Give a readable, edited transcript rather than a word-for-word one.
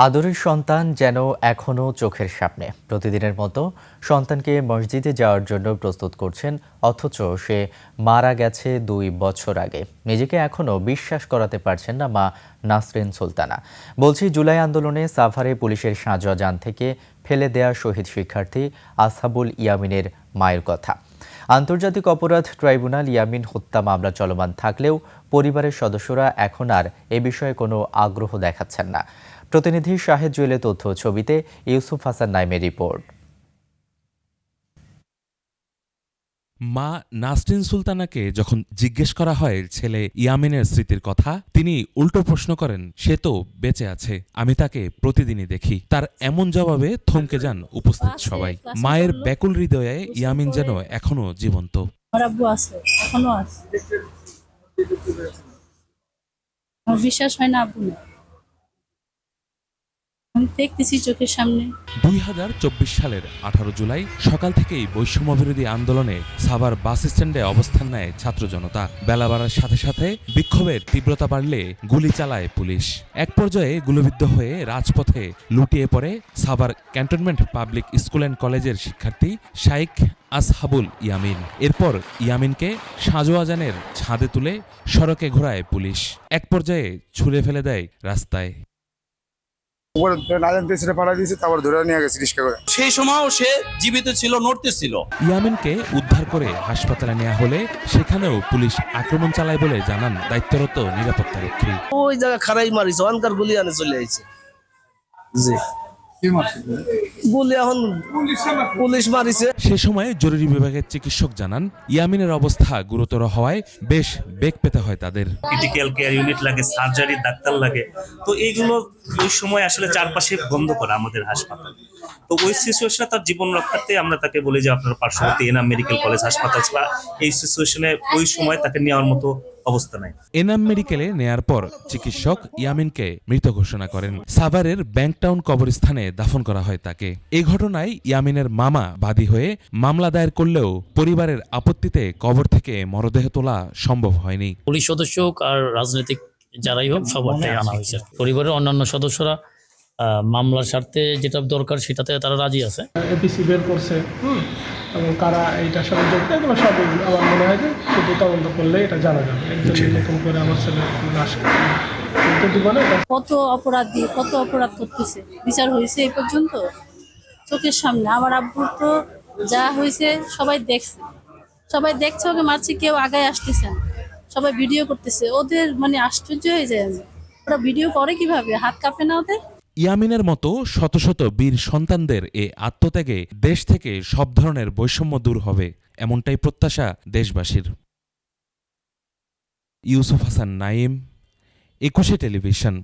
আদরের সন্তান যেন এখনও চোখের সামনে। প্রতিদিনের মতো সন্তানকে মসজিদে যাওয়ার জন্য প্রস্তুত করছেন, অথচ সে মারা গেছে 2 বছর আগে। নিজেকে এখনও বিশ্বাস করাতে পারছেন না মা নাসরিন সুলতানা। বলছি, জুলাই আন্দোলনে সাভারে পুলিশের সাঁজোয়া যান থেকে ফেলে দেয়া শহীদ শিক্ষার্থী আসহাবুল ইয়ামিনের মায়ের কথা। আন্তর্জাতিক অপরাধ ট্রাইব্যুনাল ইয়ামিন হত্যা মামলা চলমান থাকলেও পরিবারের সদস্যরা এখন আর এ বিষয়ে কোনো আগ্রহ দেখাচ্ছেন না। প্রতিনিধি শাহেদ জুয়েলের তথ্য, ছবিতে ইউসুফ হাসান নাইমের রিপোর্ট। মা নাসরিন সুলতানাকে যখন জিজ্ঞেস করা হয় ছেলে ইয়ামিনের স্মৃতির কথা, তিনি উল্টো প্রশ্ন করেন, সে তো বেঁচে আছে, আমি তাকে প্রতিদিনই দেখি। তার এমন জবাবে থমকে যান উপস্থিত সবাই। মায়ের ব্যাকুল হৃদয়ে ইয়ামিন যেন এখনো জীবন্ত। বিশ্বাস হয় না, আব্বু আমি দেখতেছি চোখের সামনে। 2024 সালের 18 জুলাই সকাল থেকেই বৈষম্যবিরোধী আন্দোলনে সাভার বাস স্ট্যান্ডে অবস্থান নেয় ছাত্র জনতা। বেলা বাড়ার সাথে সাথে বিক্ষোভের তীব্রতা বাড়লে গুলি চালায় পুলিশ। এক পর্যায়ে গুলিবিদ্ধ হয়ে রাজপথে লুটিয়ে পড়ে Savar cantonment public school and কলেজের শিক্ষার্থী শাইখ আসহাবুল ইয়ামিন। এরপর ইয়ামিনকে সাঁজোয়া যানের ছাদে তুলে সড়কে ঘোরায় পুলিশ। এক পর্যায়ে ছুঁড়ে ফেলে দেয় রাস্তায়। সেই সময়ও সে জীবিত ছিল, নড়তেছিল। ইয়ামিনকে উদ্ধার করে হাসপাতালে নেওয়া হলে সেখানেও পুলিশ আক্রমণ চালায় বলে জানান দায়িত্বরত নিরাপত্তারক্ষী। ওই জায়গা খারাই মারিছে, অনকার গুলি আনে চলে আইছে। জি, গুলি এখন পুলিশ মারিছে। সে সময় জরুরি বিভাগের চিকিৎসক জানান, ইয়ামিনের অবস্থা গুরুতর হওয়ায় বেশ বেগ পেতে হয় তাদের। ক্রিটিক্যাল কেয়ার ইউনিট লাগে, সার্জারি ডাক্তার লাগে। তো এইগুলো ওই সময় আসলে চারপাশে বন্ধ করা আমাদের হাসপাতাল। তো ওই সিচুয়েশনে তার জীবন রক্ষার্থে আমরা তাকে বলি যে আপনার পার্শ্ববর্তী এনাম মেডিকেল কলেজ হাসপাতাল ছাড়া এই সিচুয়েশনে ওই সময় তাকে নেওয়ার মতো অবস্থা নাই। এনাম মেডিকেলে নেয়ার পর চিকিৎসক ইয়ামিনকে মৃত ঘোষণা করেন। সাভারের ব্যাংকটাউন কবরস্থানে দাফন করা হয় তাকে। এই ঘটনায় ইয়ামিনের মামা বাদী হয়ে মামলা দায়ের করলেও পরিবারের আপত্তিতে কবর থেকে মরদেহ তোলা সম্ভব হয়নি। পুলিশ সদস্য হোক আর রাজনৈতিক যারাই হোক, সবারটাই আনা হয়েছে। পরিবারের অন্যান্য সদস্যরা মামলার স্বার্থে যেটা দরকার সেটাতে তারা রাজি আছে। এপিসি বের করছে এবং কারা এইটার সাথে যুক্ত, এগুলো সবই আমার মনে হয় যে শুধু তদন্ত করলে এটা জানা যাবে। একজন এরকম করে আমার ছেলে কত অপরাধী, কত অপরাধ করতেছে, বিচার হয়েছে এই পর্যন্ত চোখের সামনে। আমার আব্বুর তো যা হয়েছে সবাই দেখছে, ওকে মারছে, কেউ আগায় আসতেছে না, সবাই ভিডিও করতেছে। ওদের মানে আশ্চর্য হয়ে যায়, ওরা ভিডিও করে কিভাবে, হাত কাঁপে না ওদের? ইয়ামিনের মতো শত শত বীর সন্তানদের এ আত্মত্যাগে দেশ থেকে সব ধরনের বৈষম্য দূর হবে, এমনটাই প্রত্যাশা দেশবাসীর। ইউসুফ হাসান নাইম, 21 টেলিভিশন।